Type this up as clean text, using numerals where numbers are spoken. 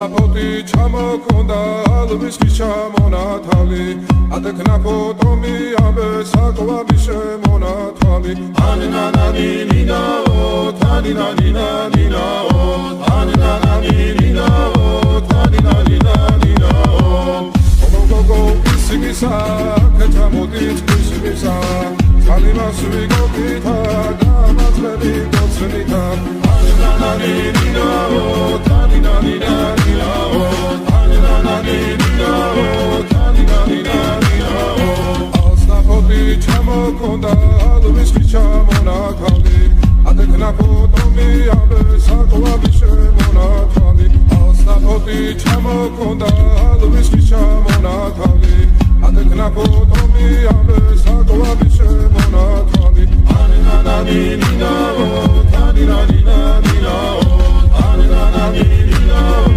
Oti ჩამოქონდა ალვისის ჩამონათალი ატექნა ფოტომი ამბე საკვები შემონათალი ანინანანინინაო თანინანინანინაო ანინანანინინაო თანინანინანინაო გოგოგო ისიმისა კეთამოდით ისიმისა ძალიმას ვიგოგითა დამაძლები გოცნითა ანინანანინინაო თანინანინანინაო ჩამოქონდა ალვისის ჩამონათალი ატექნა ფოტომი ამბე საკვები შემონათალი ალსაფოტი ჩამოქონდა ალვისის ჩამონათალი ატექნა ფოტომი ამბე საკვები შემონათალი ანინანანინინაო თანინანინანინაო ანინანანინინაო